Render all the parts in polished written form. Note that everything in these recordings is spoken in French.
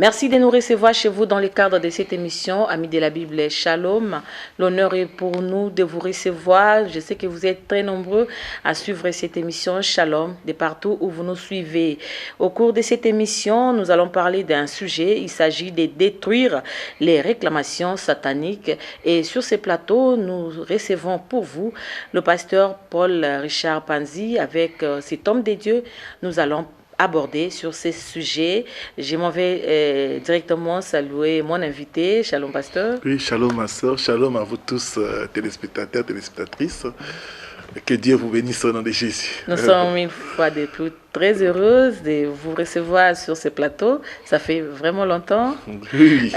Merci de nous recevoir chez vous dans le cadre de cette émission, Amis de la Bible, Shalom. L'honneur est pour nous de vous recevoir. Je sais que vous êtes très nombreux à suivre cette émission, Shalom, de partout où vous nous suivez. Au cours de cette émission, nous allons parler d'un sujet. Il s'agit de détruire les réclamations sataniques. Et sur ce plateau, nous recevons pour vous le pasteur Paul Richard Panzi. Avec cet homme de Dieu, nous allons aborder sur ces sujets. Je m'en vais directement saluer mon invité. Shalom, pasteur. Oui, shalom, ma soeur. Shalom à vous tous, téléspectateurs, téléspectatrices. Que Dieu vous bénisse au nom de Jésus. Nous sommes une fois de plus très heureuses de vous recevoir sur ce plateau. Ça fait vraiment longtemps. Oui.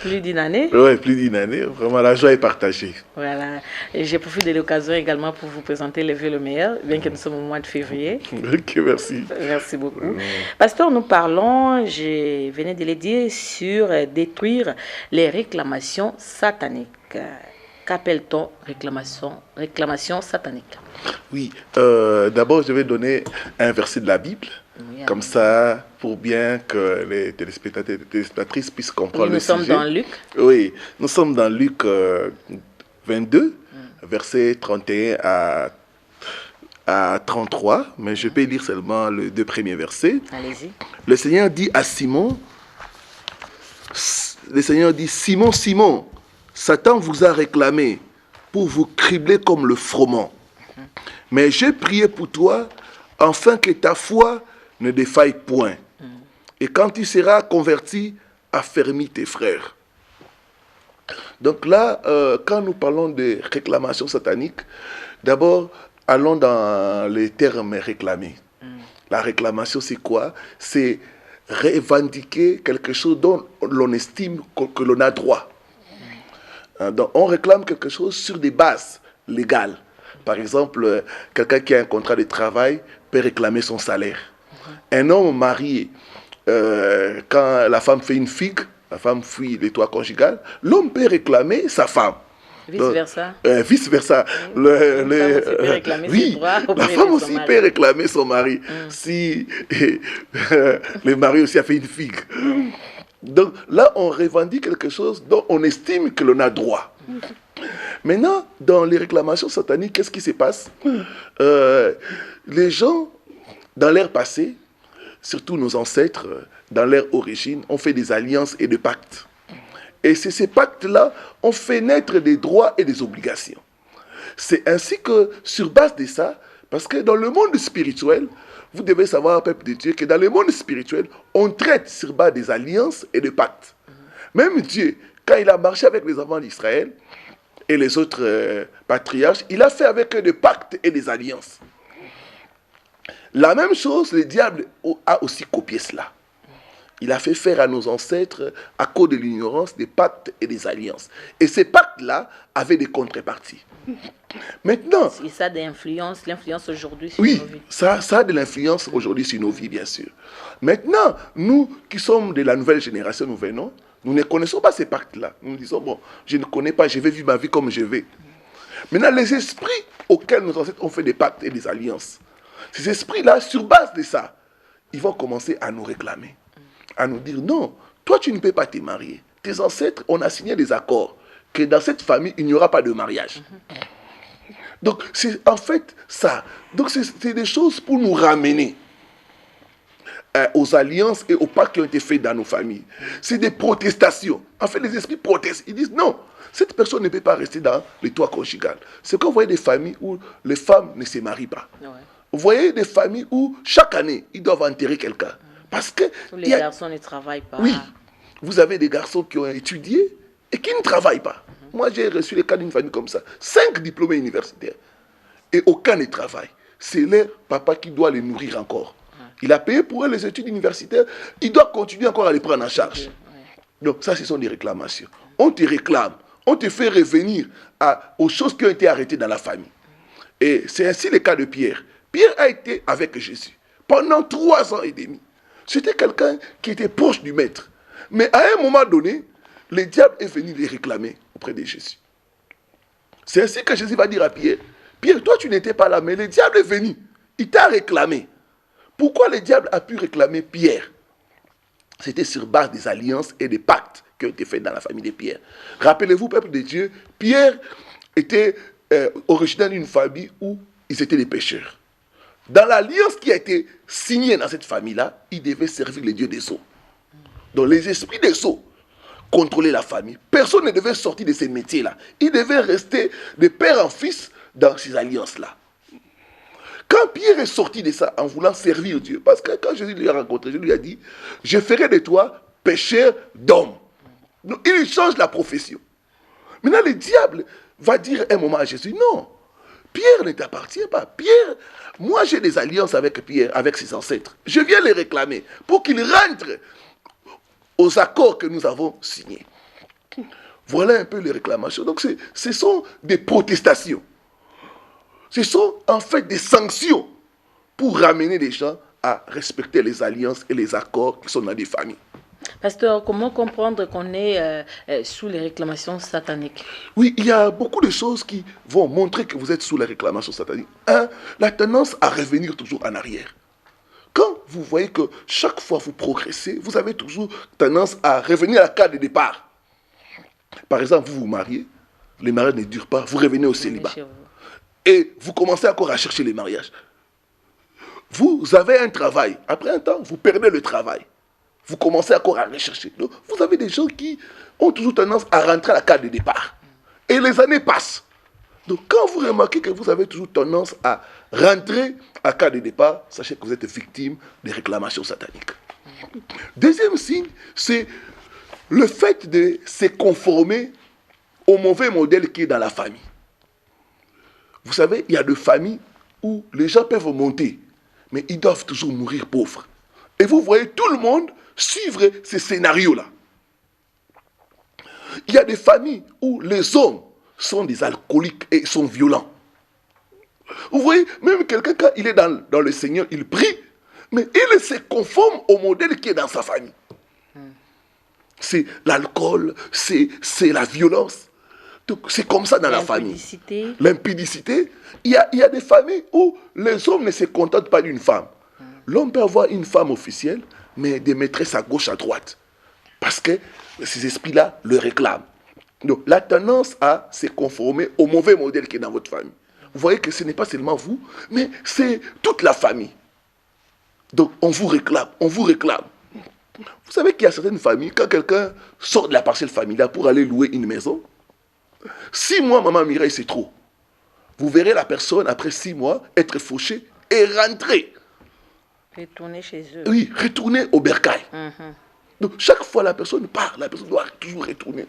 Plus d'une année. Oui, plus d'une année. Vraiment, la joie est partagée. Voilà. Et j'ai profité de l'occasion également pour vous présenter le vœu le meilleur, bien que nous sommes au mois de février. Ok, merci. Merci beaucoup. Pasteur, nous parlons, je venais de le dire, sur détruire les réclamations sataniques. Qu'appelle-t-on réclamation satanique? Oui, d'abord je vais donner un verset de la Bible, oui, comme ça, pour bien que les téléspectateurs et les téléspectatrices puissent comprendre le sujet. Nous sommes dans Luc. Oui, nous sommes dans Luc 22, versets 31 à 33, mais je peux lire seulement les deux premiers versets. Allez-y. Le Seigneur dit à Simon, Simon, Simon, Satan vous a réclamé pour vous cribler comme le froment. Mais j'ai prié pour toi, afin que ta foi ne défaille point. Et quand tu seras converti, affermis tes frères. Donc là, quand nous parlons de réclamation satanique, d'abord, allons dans les termes réclamés. La réclamation, c'est quoi? C'est revendiquer quelque chose dont l'on estime que l'on a droit. Donc, on réclame quelque chose sur des bases légales. Par exemple, quelqu'un qui a un contrat de travail peut réclamer son salaire. Un homme marié, quand la femme fait une figue, la femme fuit les toits conjugal, l'homme peut réclamer sa femme. Vice-versa. Vice-versa. Oui, la femme aussi peut réclamer son mari si le mari aussi a fait une figue. Donc là, on revendique quelque chose dont on estime que l'on a droit. Maintenant, dans les réclamations sataniques, qu'est-ce qui se passe? Les gens, dans l'ère passée, surtout nos ancêtres, dans l'ère origine, ont fait des alliances et des pactes. Et c'est ces pactes-là ont fait naître des droits et des obligations. C'est ainsi que, sur base de ça, parce que dans le monde spirituel, vous devez savoir, peuple de Dieu, que dans le monde spirituel, on traite sur base des alliances et des pactes. Même Dieu, quand il a marché avec les enfants d'Israël et les autres patriarches, il a fait avec eux des pactes et des alliances. La même chose, le diable a aussi copié cela. Il a fait faire à nos ancêtres, à cause de l'ignorance, des pactes et des alliances. Et ces pactes-là avaient des contreparties. Maintenant... Et ça a de l'influence aujourd'hui sur nos vies. Oui, ça a de l'influence aujourd'hui sur nos vies, bien sûr. Maintenant, nous qui sommes de la nouvelle génération, nous venons, nous ne connaissons pas ces pactes-là. Nous disons, bon, je ne connais pas, je vais vivre ma vie comme je vais. Maintenant, les esprits auxquels nos ancêtres ont fait des pactes et des alliances, ces esprits-là, sur base de ça, ils vont commencer à nous réclamer. À nous dire, non, toi tu ne peux pas te marier. Tes ancêtres, on a signé des accords que dans cette famille, il n'y aura pas de mariage. Donc, c'est en fait ça. Donc, c'est des choses pour nous ramener aux alliances et aux pactes qui ont été faits dans nos familles. C'est des protestations. En fait, les esprits protestent. Ils disent, non, cette personne ne peut pas rester dans le toit conjugal. C'est quand vous voyez des familles où les femmes ne se marient pas. Ouais. Vous voyez des familles où, chaque année, ils doivent enterrer quelqu'un. Parce que les garçons ne travaillent pas. Oui, vous avez des garçons qui ont étudié et qui ne travaillent pas. Moi, j'ai reçu le cas d'une famille comme ça. 5 diplômés universitaires. Et aucun ne travaille. C'est leur papa qui doit les nourrir encore. Il a payé pour eux les études universitaires. Il doit continuer encore à les prendre en charge. Donc ça, ce sont des réclamations. On te réclame. On te fait revenir aux choses qui ont été arrêtées dans la famille. Et c'est ainsi le cas de Pierre. Pierre a été avec Jésus pendant 3 ans et demi. C'était quelqu'un qui était proche du maître. Mais à un moment donné, le diable est venu les réclamer auprès de Jésus. C'est ainsi que Jésus va dire à Pierre, Pierre, toi tu n'étais pas là, mais le diable est venu. Il t'a réclamé. Pourquoi le diable a pu réclamer Pierre? C'était sur base des alliances et des pactes qui ont été faits dans la famille de Pierre. Rappelez-vous, peuple de Dieu, Pierre était originaire d'une famille où ils étaient des pécheurs. Dans l'alliance qui a été signée dans cette famille-là, il devait servir les dieux des eaux. Donc les esprits des eaux contrôlaient la famille. Personne ne devait sortir de ces métiers-là. Il devait rester de père en fils dans ces alliances-là. Quand Pierre est sorti de ça en voulant servir Dieu, parce que quand Jésus lui a rencontré, Jésus lui a dit, je ferai de toi pécheur d'hommes. Donc il change la profession. Maintenant le diable va dire un moment à Jésus, non, Pierre ne t'appartient pas. Pierre, moi j'ai des alliances avec Pierre, avec ses ancêtres. Je viens les réclamer pour qu'il rentre aux accords que nous avons signés. Voilà un peu les réclamations. Donc ce sont des protestations. Ce sont en fait des sanctions pour ramener les gens à respecter les alliances et les accords qui sont dans des familles. Pasteur, comment comprendre qu'on est sous les réclamations sataniques? Oui, il y a beaucoup de choses qui vont montrer que vous êtes sous les réclamations sataniques. Un, la tendance à revenir toujours en arrière. Quand vous voyez que chaque fois vous progressez, vous avez toujours tendance à revenir à la case de départ. Par exemple, vous vous mariez, les mariages ne durent pas, vous revenez au célibat. Et vous commencez encore à chercher les mariages. Vous avez un travail. Après un temps, vous perdez le travail. Vous commencez encore à rechercher. Donc, vous avez des gens qui ont toujours tendance à rentrer à la case de départ. Et les années passent. Donc, quand vous remarquez que vous avez toujours tendance à rentrer à la case de départ, sachez que vous êtes victime des réclamations sataniques. Deuxième signe, c'est le fait de se conformer au mauvais modèle qui est dans la famille. Vous savez, il y a des familles où les gens peuvent monter, mais ils doivent toujours mourir pauvres. Et vous voyez tout le monde suivre ces scénarios-là. Il y a des familles où les hommes sont des alcooliques et sont violents. Vous voyez, même quelqu'un, quand il est dans le Seigneur, il prie, mais il se conforme au modèle qui est dans sa famille. C'est l'alcool, c'est la violence. C'est comme ça dans la famille. L'impudicité. Il y a des familles où les hommes ne se contentent pas d'une femme. L'homme peut avoir une femme officielle, mais des maîtresses à gauche, à droite. Parce que ces esprits-là le réclament. Donc, la tendance à se conformer au mauvais modèle qui est dans votre famille. Vous voyez que ce n'est pas seulement vous, mais c'est toute la famille. Donc, on vous réclame, on vous réclame. Vous savez qu'il y a certaines familles, quand quelqu'un sort de la parcelle familiale pour aller louer une maison, 6 mois, maman Mireille, c'est trop. Vous verrez la personne, après 6 mois, être fauchée et rentrer. Retourner chez eux. Oui, retourner au bercail. Donc, chaque fois la personne part, la personne doit toujours retourner,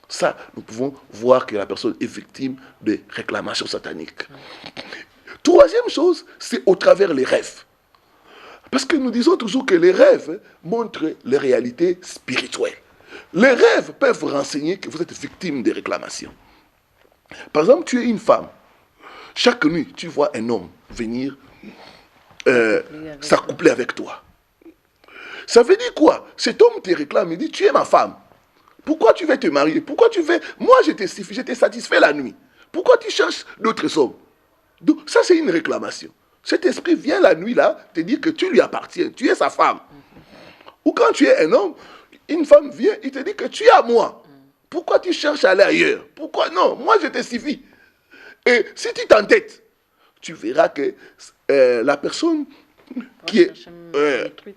Ça, nous pouvons voir que la personne est victime de réclamations sataniques. Troisième chose, c'est au travers les rêves. Parce que nous disons toujours que les rêves montrent les réalités spirituelles. Les rêves peuvent renseigner que vous êtes victime des réclamations. Par exemple, tu es une femme. Chaque nuit, tu vois un homme venir s'accoupler avec toi. Ça veut dire quoi? Cet homme te réclame, il dit, tu es ma femme. Pourquoi tu veux te marier? Pourquoi tu veux... Moi, je t'ai satisfait la nuit. Pourquoi tu cherches d'autres hommes? Donc, ça, c'est une réclamation. Cet esprit vient la nuit, là, te dire que tu lui appartiens, tu es sa femme. Ou quand tu es un homme, une femme vient, il te dit que tu es à moi. Pourquoi tu cherches à aller ailleurs? Pourquoi? Non, moi, je te suffis. Et si tu t'entêtes, tu verras que la personne qui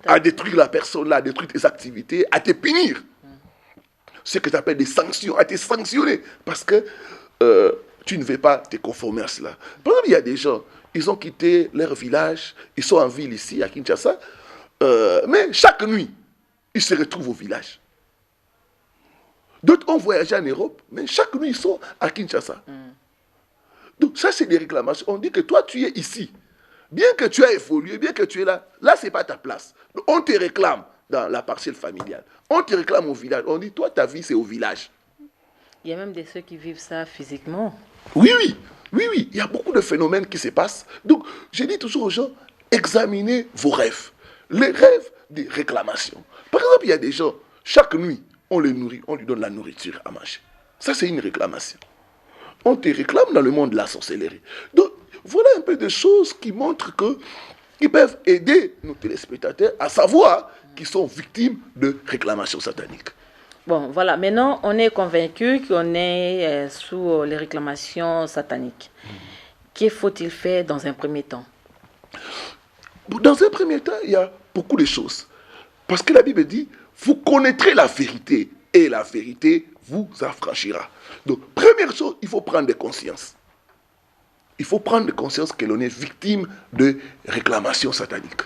a détruit la personne, a détruit tes activités, à te punir. Ce que tu appelles des sanctions, à te sanctionner. Parce que tu ne veux pas te conformer à cela. Par exemple, il y a des gens, ils ont quitté leur village, ils sont en ville ici, à Kinshasa, mais chaque nuit, ils se retrouvent au village. D'autres ont voyagé en Europe, mais chaque nuit, ils sont à Kinshasa. Donc ça, c'est des réclamations. On dit que toi, tu es ici. Bien que tu as évolué, bien que tu es là, là, ce n'est pas ta place. Donc, on te réclame dans la parcelle familiale. On te réclame au village. On dit, toi, ta vie, c'est au village. Il y a même des ceux qui vivent ça physiquement. Oui. Il y a beaucoup de phénomènes qui se passent. Donc, je dis toujours aux gens, examinez vos rêves. Les rêves des réclamations. Par exemple, il y a des gens, chaque nuit, on les nourrit, on lui donne la nourriture à manger. Ça, c'est une réclamation. On te réclame dans le monde de la sorcellerie. Donc, voilà un peu de choses qui montrent qui peuvent aider nos téléspectateurs à savoir qui sont victimes de réclamations sataniques. Bon, voilà. Maintenant, on est convaincu qu'on est sous les réclamations sataniques. Que faut-il faire dans un premier temps? Dans un premier temps, il y a beaucoup de choses. Parce que la Bible dit, vous connaîtrez la vérité et la vérité vous affranchira. Donc, première chose, il faut prendre conscience. Il faut prendre conscience que l'on est victime de réclamations sataniques.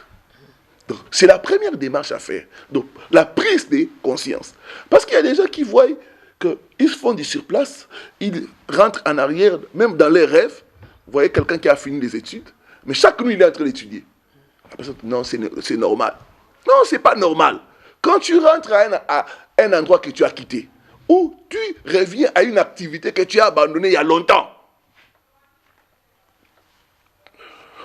Donc, c'est la première démarche à faire. Donc, la prise de conscience. Parce qu'il y a des gens qui voient qu'ils font du surplace, ils rentrent en arrière, même dans les rêves. Vous voyez quelqu'un qui a fini les études, mais chaque nuit, il est en train d'étudier. La personne dit, non, c'est normal. Non, ce n'est pas normal. Quand tu rentres à un endroit que tu as quitté, ou tu reviens à une activité que tu as abandonnée il y a longtemps,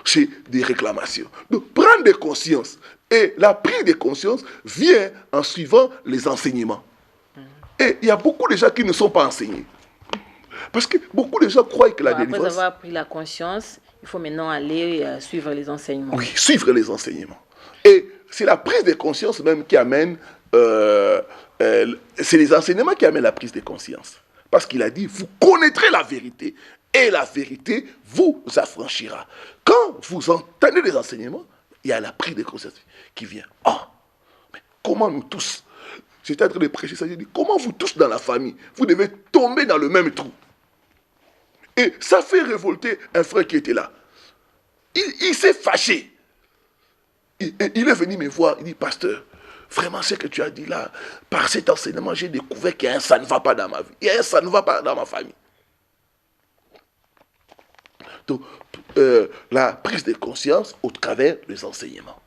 c'est des réclamations. Donc, prendre conscience. Et la prise de conscience vient en suivant les enseignements. Et il y a beaucoup de gens qui ne sont pas enseignés. Parce que beaucoup de gens croient que la délivrance... Après avoir pris la conscience, il faut maintenant aller suivre les enseignements. Oui, suivre les enseignements. Et c'est la prise de conscience même qui amène... c'est les enseignements qui amènent la prise de conscience. Parce qu'il a dit, vous connaîtrez la vérité. Et la vérité vous affranchira. Quand vous entendez les enseignements, il y a la prise de conscience qui vient. Oh, mais comment nous tous... J'étais en train de prêcher ça, j'ai dit, comment vous tous dans la famille, vous devez tomber dans le même trou. Et ça fait révolter un frère qui était là. Il s'est fâché. Il est venu me voir, il dit, pasteur, vraiment ce que tu as dit là, par cet enseignement, j'ai découvert qu'il y a un ça ne va pas dans ma vie. Il y a un ça ne va pas dans ma famille. Donc, la prise de conscience au travers des enseignements.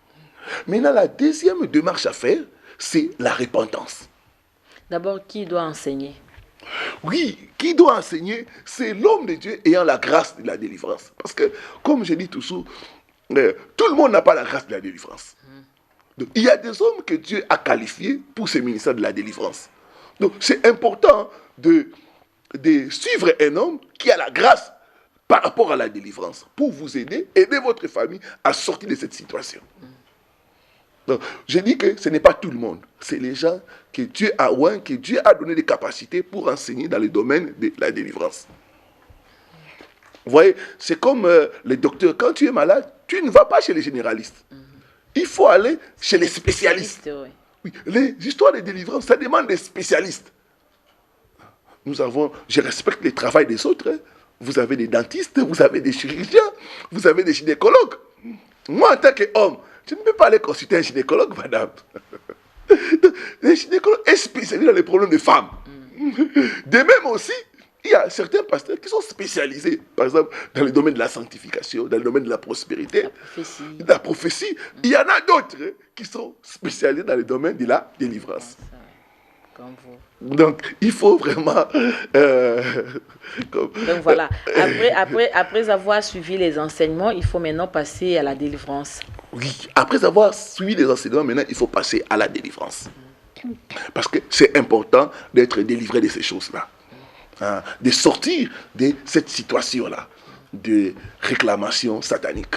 Maintenant, la deuxième démarche à faire, c'est la repentance. D'abord, qui doit enseigner? Oui, qui doit enseigner? C'est l'homme de Dieu ayant la grâce de la délivrance. Parce que, comme je dis toujours, tout le monde n'a pas la grâce de la délivrance. Donc, il y a des hommes que Dieu a qualifiés pour ce ministère de la délivrance. Donc, c'est important de suivre un homme qui a la grâce par rapport à la délivrance, pour vous aider votre famille à sortir de cette situation. Donc, je dis que ce n'est pas tout le monde, c'est les gens que Dieu a oint, que Dieu a donné des capacités pour enseigner dans le domaine de la délivrance. Vous voyez, c'est comme les docteurs, quand tu es malade, tu ne vas pas chez les généralistes. Il faut aller chez les spécialistes. Oui, les histoires de délivrance, ça demande des spécialistes. Je respecte le travail des autres, hein. Vous avez des dentistes, vous avez des chirurgiens, vous avez des gynécologues. Moi, en tant qu'homme, je ne peux pas aller consulter un gynécologue, madame. Les gynécologues est spécialisé dans les problèmes des femmes. De même aussi, il y a certains pasteurs qui sont spécialisés, par exemple, dans le domaine de la sanctification, dans le domaine de la prospérité, la prophétie. Il y en a d'autres qui sont spécialisés dans le domaine de la délivrance. Comme vous. Donc, il faut vraiment... Donc voilà, après avoir suivi les enseignements, il faut maintenant passer à la délivrance. Oui, après avoir suivi les enseignements, maintenant, il faut passer à la délivrance. Parce que c'est important d'être délivré de ces choses-là. Hein, de sortir de cette situation-là, de réclamation satanique.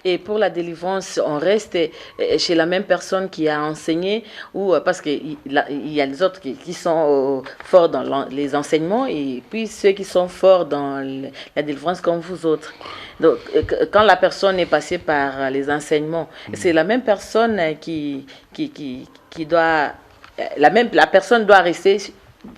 Et pour la délivrance, on reste chez la même personne qui a enseigné, ou parce qu'il y a les autres qui sont forts dans les enseignements, et puis ceux qui sont forts dans la délivrance comme vous autres. Donc, quand la personne est passée par les enseignements, c'est la même personne qui doit... La personne doit rester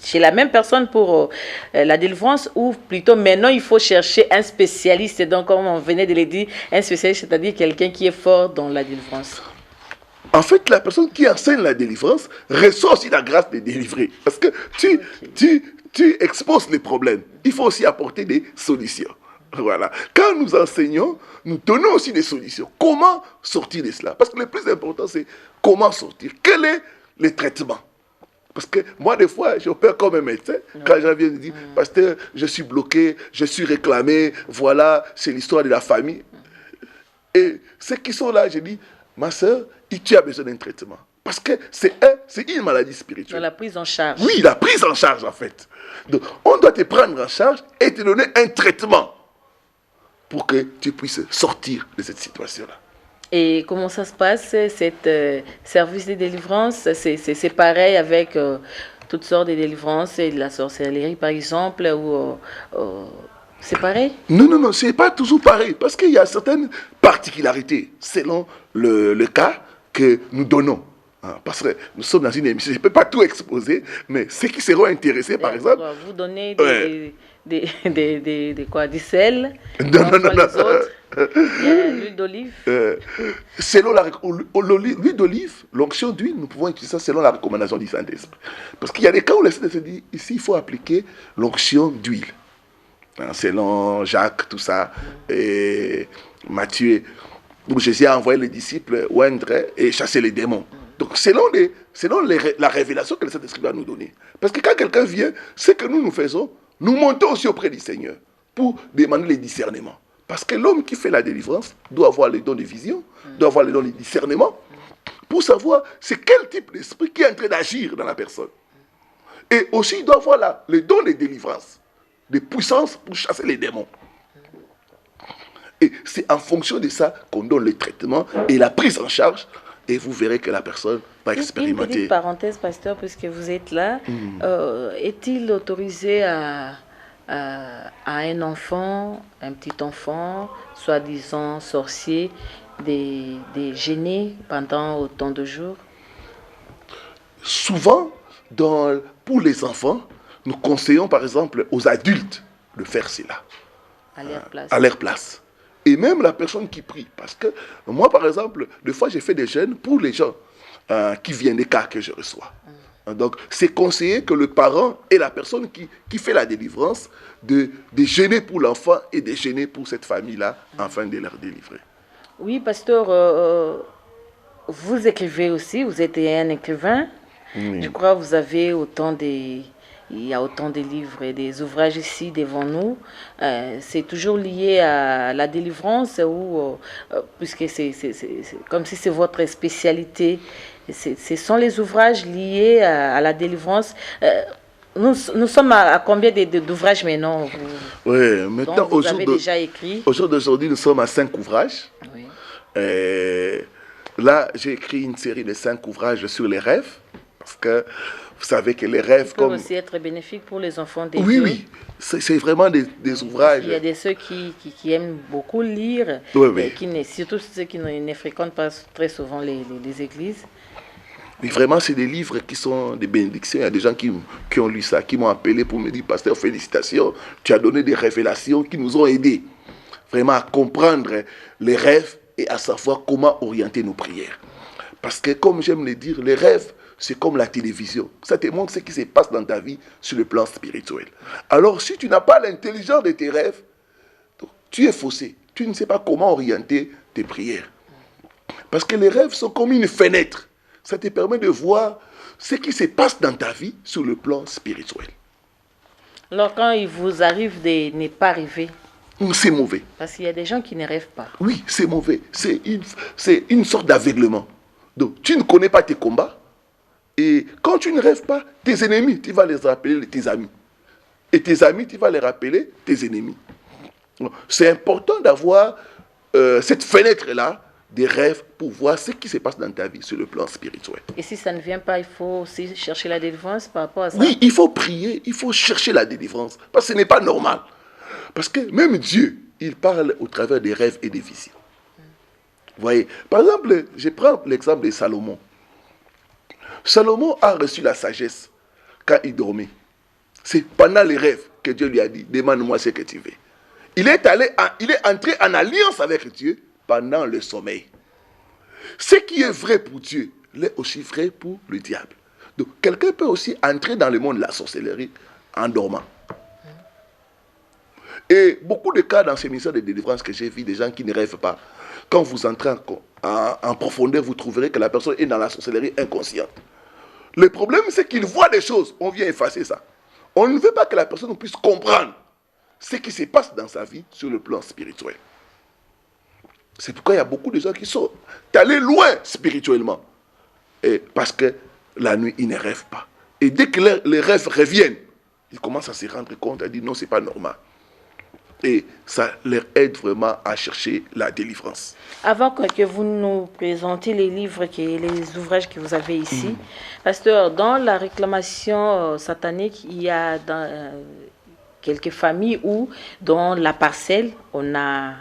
chez la même personne pour la délivrance, ou plutôt maintenant il faut chercher un spécialiste, donc comme on venait de le dire, un spécialiste, c'est-à-dire quelqu'un qui est fort dans la délivrance. En fait, la personne qui enseigne la délivrance reçoit aussi la grâce de délivrer, parce que tu exposes les problèmes, il faut aussi apporter des solutions. Voilà. Quand nous enseignons, nous donnons aussi des solutions. Comment sortir de cela? Parce que le plus important, c'est comment sortir. Quel est le traitement? Parce que moi, des fois, j'opère comme un médecin. Quand j'en viens de dire, pasteur, je suis bloqué, je suis réclamé, voilà, c'est l'histoire de la famille. Et ceux qui sont là, je dis, ma soeur, tu as besoin d'un traitement. Parce que c'est une maladie spirituelle. Dans la prise en charge. Oui, la prise en charge, en fait. Donc, on doit te prendre en charge et te donner un traitement pour que tu puisses sortir de cette situation-là. Et comment ça se passe, cette service de délivrance? C'est pareil avec toutes sortes de délivrances et de la sorcellerie, par exemple, ou c'est pareil? Non, c'est pas toujours pareil, parce qu'il y a certaines particularités selon le cas que nous donnons. Parce que nous sommes dans une émission, je ne peux pas tout exposer, mais ceux qui seront intéressés, par exemple... Vous donnez Ouais. quoi, du sel, Non, non, non, contre non. les autres. Il y a l'huile d'olive. Selon l'huile d'olive, l'onction d'huile, nous pouvons utiliser ça selon la recommandation du Saint-Esprit. Parce qu'il y a des cas où le Saint-Esprit dit, ici, il faut appliquer l'onction d'huile. Selon Jacques, tout ça, et Matthieu, où Jésus a envoyé les disciples oindre et chasser les démons. Donc, selon la révélation que le Saint-Esprit va nous donner. Parce que quand quelqu'un vient, ce que nous faisons, nous montons aussi auprès du Seigneur pour demander les discernements. Parce que l'homme qui fait la délivrance doit avoir les dons de vision, doit avoir les dons de discernement, pour savoir c'est quel type d'esprit qui est en train d'agir dans la personne. Et aussi, il doit avoir les dons de délivrance, des puissances pour chasser les démons. Et c'est en fonction de ça qu'on donne le traitement et la prise en charge. Et vous verrez que la personne va expérimenter. Une petite parenthèse, pasteur, puisque vous êtes là. Est-il autorisé à un enfant, un petit enfant, soi-disant sorcier, de gêner pendant autant de jours? Souvent, pour les enfants, nous conseillons par exemple aux adultes de faire cela. À leur place. Et même la personne qui prie. Parce que moi, par exemple, des fois, j'ai fait des jeûnes pour les gens qui viennent des cas que je reçois. Donc, c'est conseillé que le parent et la personne qui fait la délivrance de jeûner pour l'enfant et de jeûner pour cette famille-là afin de leur délivrer. Oui, pasteur, vous écrivez aussi, vous êtes un écrivain. Je crois que vous avez il y a autant de livres et des ouvrages ici devant nous. C'est toujours lié à la délivrance puisque c'est comme si c'est votre spécialité. Ce sont les ouvrages liés à la délivrance. Nous sommes à combien d'ouvrages maintenant? Oui, maintenant, vous avez déjà écrit. Au jour d'aujourd'hui, nous sommes à 5 ouvrages. Oui. Là, j'ai écrit une série de 5 ouvrages sur les rêves. Parce que vous savez que les rêves... peuvent aussi être bénéfiques pour les enfants des Oui, dieux. oui. C'est vraiment des ouvrages. Il y a ceux qui aiment beaucoup lire, oui. Surtout ceux qui ne fréquentent pas très souvent les églises. Mais vraiment, c'est des livres qui sont des bénédictions. Il y a des gens qui ont lu ça, qui m'ont appelé pour me dire, pasteur, félicitations, tu as donné des révélations qui nous ont aidés vraiment à comprendre les rêves et à savoir comment orienter nos prières. Parce que, comme j'aime le dire, les rêves, c'est comme la télévision. Ça te montre ce qui se passe dans ta vie sur le plan spirituel. Alors, si tu n'as pas l'intelligence de tes rêves, tu es faussé. Tu ne sais pas comment orienter tes prières. Parce que les rêves sont comme une fenêtre. Ça te permet de voir ce qui se passe dans ta vie sur le plan spirituel. Alors, quand il vous arrive de ne pas rêver, c'est mauvais. Parce qu'il y a des gens qui ne rêvent pas. Oui, c'est mauvais. C'est une sorte d'aveuglement. Donc, tu ne connais pas tes combats. Et quand tu ne rêves pas, tes ennemis, tu vas les rappeler tes amis. Et tes amis, tu vas les rappeler tes ennemis. C'est important d'avoir cette fenêtre-là des rêves pour voir ce qui se passe dans ta vie sur le plan spirituel. Et si ça ne vient pas, il faut aussi chercher la délivrance par rapport à ça? Oui, il faut prier, il faut chercher la délivrance. Parce que ce n'est pas normal. Parce que même Dieu, il parle au travers des rêves et des visions. Vous voyez, par exemple, je prends l'exemple de Salomon. Salomon a reçu la sagesse quand il dormait. C'est pendant les rêves que Dieu lui a dit, demande-moi ce que tu veux. Il est entré en alliance avec Dieu pendant le sommeil. Ce qui est vrai pour Dieu, l'est aussi vrai pour le diable. Donc, quelqu'un peut aussi entrer dans le monde de la sorcellerie en dormant. Et beaucoup de cas dans ces missions de délivrance que j'ai vu, des gens qui ne rêvent pas. Quand vous entrez en profondeur, vous trouverez que la personne est dans la sorcellerie inconsciente. Le problème, c'est qu'il voit des choses. On vient effacer ça. On ne veut pas que la personne puisse comprendre ce qui se passe dans sa vie sur le plan spirituel. C'est pourquoi il y a beaucoup de gens qui sont allés loin spirituellement. Et parce que la nuit, ils ne rêvent pas. Et dès que les rêves reviennent, ils commencent à se rendre compte, à dire non, ce n'est pas normal. Et ça leur aide vraiment à chercher la délivrance. Avant que vous nous présentiez les livres, les ouvrages que vous avez ici, pasteur, dans la réclamation satanique, il y a quelques familles où, dans la parcelle, on a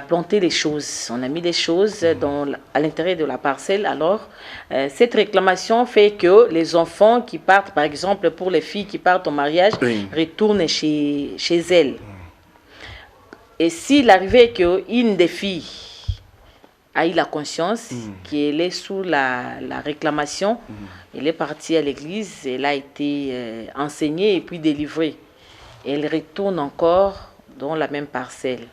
planté des choses, on a mis des choses à l'intérieur de la parcelle. Alors, cette réclamation fait que les enfants qui partent, par exemple pour les filles qui partent au mariage, retournent chez elles. Et s'il arrivait qu'une des filles a eu la conscience qu'elle est sous la réclamation, elle est partie à l'église, elle a été enseignée et puis délivrée. Elle retourne encore dans la même parcelle.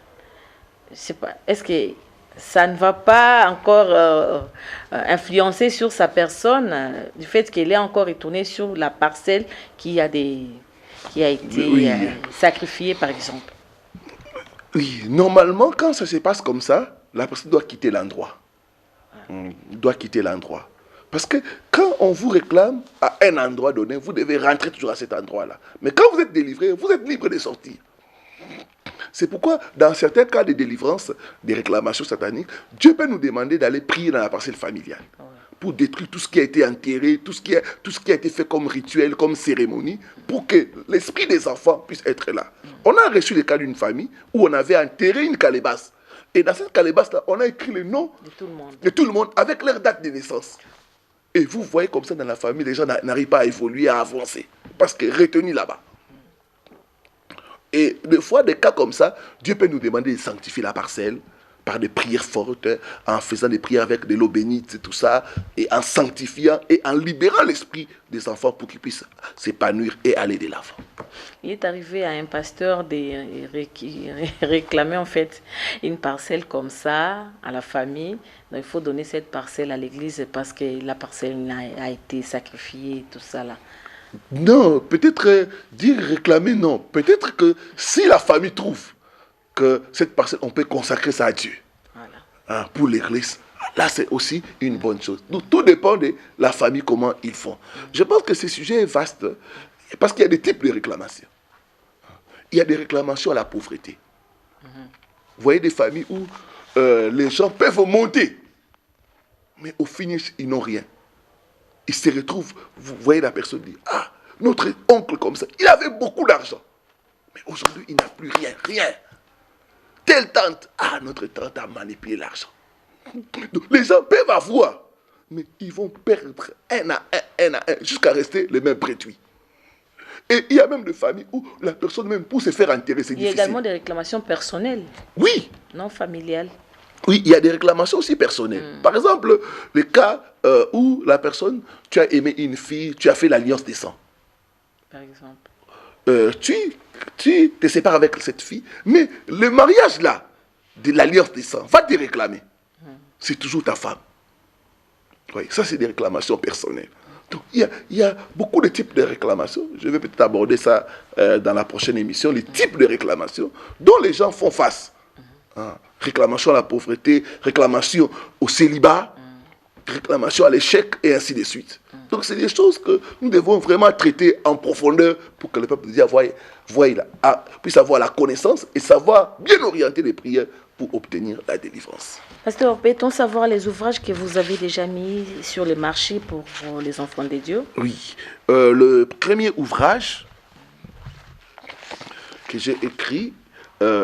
Je sais pas, est-ce que ça ne va pas encore influencer sur sa personne du fait qu'elle est encore retournée sur la parcelle qui a été sacrifiée, par exemple? Oui, normalement, quand ça se passe comme ça, la personne doit quitter l'endroit. Doit quitter l'endroit. Parce que quand on vous réclame à un endroit donné, vous devez rentrer toujours à cet endroit-là. Mais quand vous êtes délivré, vous êtes libre de sortir. C'est pourquoi, dans certains cas de délivrance, des réclamations sataniques, Dieu peut nous demander d'aller prier dans la parcelle familiale pour détruire tout ce qui a été enterré, tout ce qui a été fait comme rituel, comme cérémonie, pour que l'esprit des enfants puisse être là. On a reçu le cas d'une famille où on avait enterré une calebasse. Et dans cette calebasse-là, on a écrit le nom de tout le monde avec leur date de naissance. Et vous voyez comme ça dans la famille, les gens n'arrivent pas à évoluer, à avancer, parce que retenus là-bas. Et des fois, des cas comme ça, Dieu peut nous demander de sanctifier la parcelle par des prières fortes, en faisant des prières avec de l'eau bénite, tout ça, et en sanctifiant et en libérant l'esprit des enfants pour qu'ils puissent s'épanouir et aller de l'avant. Il est arrivé à un pasteur de réclamer en fait une parcelle comme ça à la famille. Donc il faut donner cette parcelle à l'église parce que la parcelle a été sacrifiée, tout ça là. Non, peut-être dire réclamer, non. Peut-être que si la famille trouve que cette parcelle, on peut consacrer ça à Dieu. Voilà. Pour l'église, là c'est aussi une bonne chose. Donc tout dépend de la famille, comment ils font. Je pense que ce sujet est vaste parce qu'il y a des types de réclamations. Il y a des réclamations à la pauvreté. Vous voyez des familles où les gens peuvent monter, mais au finish, ils n'ont rien. Ils se retrouvent, vous voyez la personne dire, ah, notre oncle comme ça, il avait beaucoup d'argent. Mais aujourd'hui, il n'a plus rien, rien. Telle tante, ah, notre tante a manipulé l'argent. Donc, les gens peuvent avoir, mais ils vont perdre un à un, jusqu'à rester les mêmes prétuits. Et il y a même des familles où la personne, même pour se faire enterrer, c'est difficile. Il y a également des réclamations personnelles. Oui. Non familiales. Oui, il y a des réclamations aussi personnelles. Par exemple, le cas où la personne, tu as aimé une fille, tu as fait l'alliance des sangs. Par exemple. Tu te sépares avec cette fille, mais le mariage là, de l'alliance des sangs, va te réclamer. C'est toujours ta femme. Oui, ça c'est des réclamations personnelles. Donc il y a beaucoup de types de réclamations. Je vais peut-être aborder ça dans la prochaine émission, les types de réclamations dont les gens font face. Réclamation à la pauvreté, réclamation au célibat, réclamation à l'échec et ainsi de suite. Donc c'est des choses que nous devons vraiment traiter en profondeur pour que le peuple puisse avoir la connaissance et savoir bien orienter les prières pour obtenir la délivrance. Pasteur, peut-on savoir les ouvrages que vous avez déjà mis sur le marché pour les enfants de Dieu? Oui. Le premier ouvrage que j'ai écrit,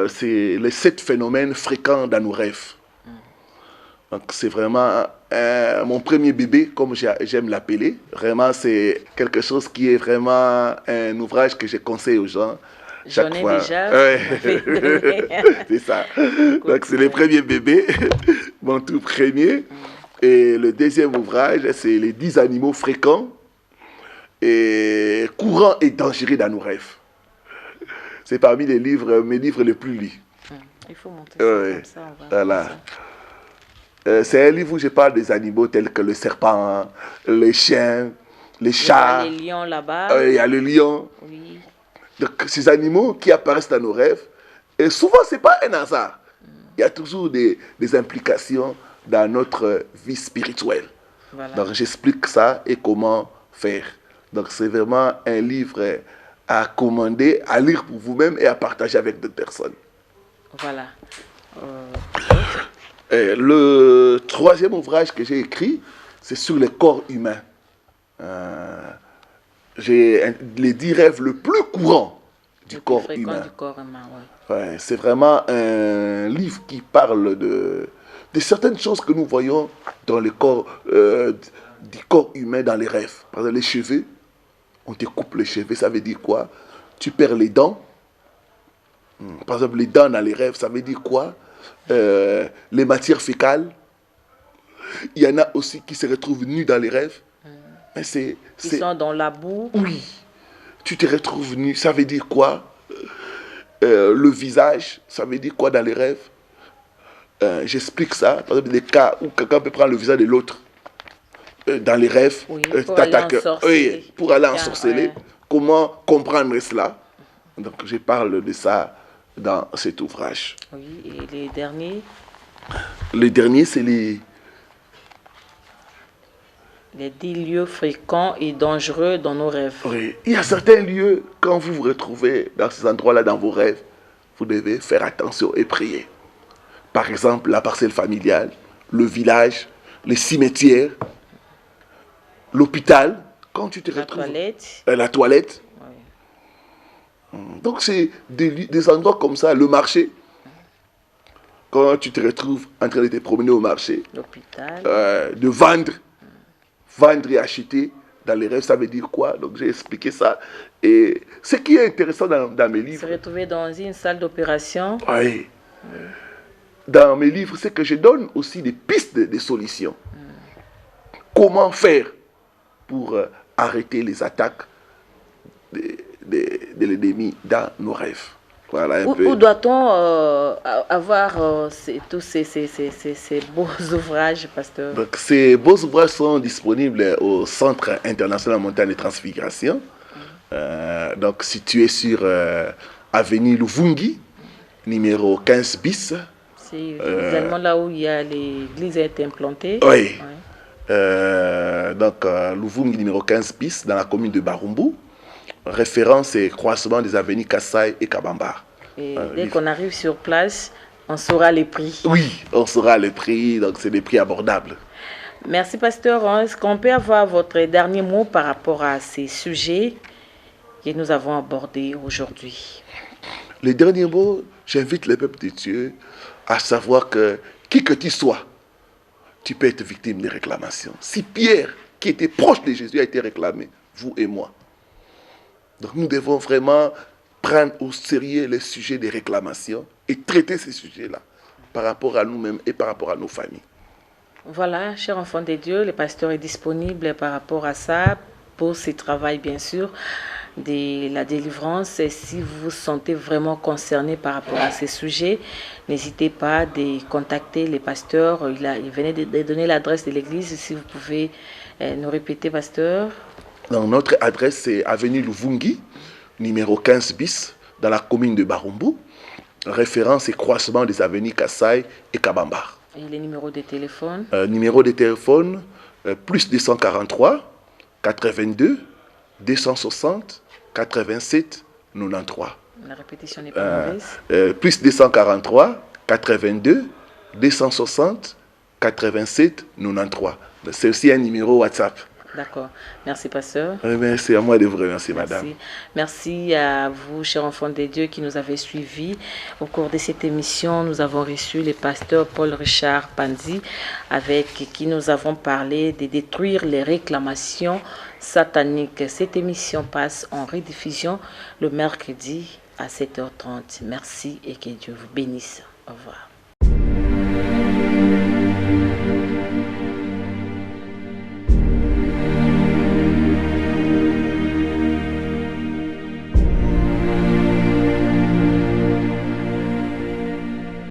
c'est les 7 phénomènes fréquents dans nos rêves. Donc c'est vraiment mon premier bébé, comme j'aime l'appeler. Vraiment, c'est quelque chose qui est vraiment un ouvrage que je conseille aux gens. J'en ai déjà. Ouais. C'est ça. Donc c'est le premier bébé, mon tout premier. Et le deuxième ouvrage, c'est les 10 animaux fréquents et courants et dangereux dans nos rêves. C'est parmi mes livres les plus lus. Il faut monter ça comme ça. Voilà. C'est un livre où je parle des animaux tels que le serpent, les chiens, les chats. Il y a les lions là-bas. Il y a le lion. Oui. Donc, ces animaux qui apparaissent dans nos rêves, et souvent, ce n'est pas un hasard. Il y a toujours des implications dans notre vie spirituelle. Voilà. Donc, j'explique ça et comment faire. Donc, c'est vraiment un livre à commander, à lire pour vous-même et à partager avec d'autres personnes. Voilà. Et le troisième ouvrage que j'ai écrit, c'est sur le corps humain. J'ai les 10 rêves le plus courant du corps humain. Ouais, c'est vraiment un livre qui parle de certaines choses que nous voyons dans le corps, du corps humain dans les rêves. Par exemple, les cheveux, on te coupe les cheveux, ça veut dire quoi? Tu perds les dents. Par exemple, les dents dans les rêves, ça veut dire quoi? Les matières fécales. Il y en a aussi qui se retrouvent nus dans les rêves. Mais Ils sont dans la boue. Oui. Tu te retrouves nu, ça veut dire quoi? Le visage, ça veut dire quoi dans les rêves? J'explique ça. Par exemple, des cas où quelqu'un peut prendre le visage de l'autre dans les rêves, oui, pour aller ensorceler. Ouais. Comment comprendre cela? Donc, je parle de ça dans cet ouvrage. Oui, et les derniers? Les derniers, c'est les 10 lieux fréquents et dangereux dans nos rêves. Oui, il y a certains lieux, quand vous vous retrouvez dans ces endroits-là, dans vos rêves, vous devez faire attention et prier. Par exemple, la parcelle familiale, le village, les cimetières, l'hôpital, quand tu te retrouves... La toilette. Oui. Donc, c'est des endroits comme ça, le marché. Quand tu te retrouves en train de te promener au marché. L'hôpital. De vendre et acheter dans les rêves, ça veut dire quoi? Donc, j'ai expliqué ça. Et ce qui est intéressant dans mes livres... Se retrouver dans une salle d'opération. Oui. Dans mes livres, c'est que je donne aussi des pistes de solutions. Comment faire pour arrêter les attaques de l'ennemi dans nos rêves. Voilà où doit-on avoir tous ces beaux ouvrages, pasteur? Donc, ces beaux ouvrages sont disponibles au Centre international montagne de transfiguration, donc situé sur avenue Luvungi, numéro 15 bis. C'est également là où il y a l'église a été implantée. Oui. Donc, Luvungi, numéro 15 bis, dans la commune de Barumbu. Référence et croisement des avenues Kassai et Kabamba. Et dès qu'on arrive sur place, on saura les prix. Oui, on saura les prix, donc c'est des prix abordables. Merci, pasteur. Est-ce qu'on peut avoir votre dernier mot par rapport à ces sujets que nous avons abordés aujourd'hui? Le dernier mot, j'invite le peuple de Dieu à savoir que qui que tu sois, tu peux être victime de réclamations. Si Pierre, qui était proche de Jésus, a été réclamé, vous et moi. Donc nous devons vraiment prendre au sérieux les sujets des réclamations et traiter ces sujets-là par rapport à nous-mêmes et par rapport à nos familles. Voilà, chers enfants de Dieu, le pasteur est disponible par rapport à ça, pour ce travail bien sûr de la délivrance. Et si vous vous sentez vraiment concerné par rapport à ces sujets, n'hésitez pas de contacter les pasteurs. Il venait de donner l'adresse de l'église, si vous pouvez nous répéter, pasteur. Donc, notre adresse, c'est avenue Luvungi, numéro 15 bis, dans la commune de Barumbu. Référence et croisement des avenues Kassai et Kabamba. Et les numéros de téléphone? Numéro de téléphone, plus 243 82 260 87 93. La répétition n'est pas mauvaise. Plus 243 82 260 87 93. C'est aussi un numéro WhatsApp. D'accord. Merci, pasteur. Merci à moi de vous remercier, madame. Merci à vous, chers enfants de Dieu, qui nous avez suivis. Au cours de cette émission, nous avons reçu le pasteur Paul-Richard Panzi, avec qui nous avons parlé de détruire les réclamations sataniques. Cette émission passe en rediffusion le mercredi à 7h30. Merci et que Dieu vous bénisse. Au revoir.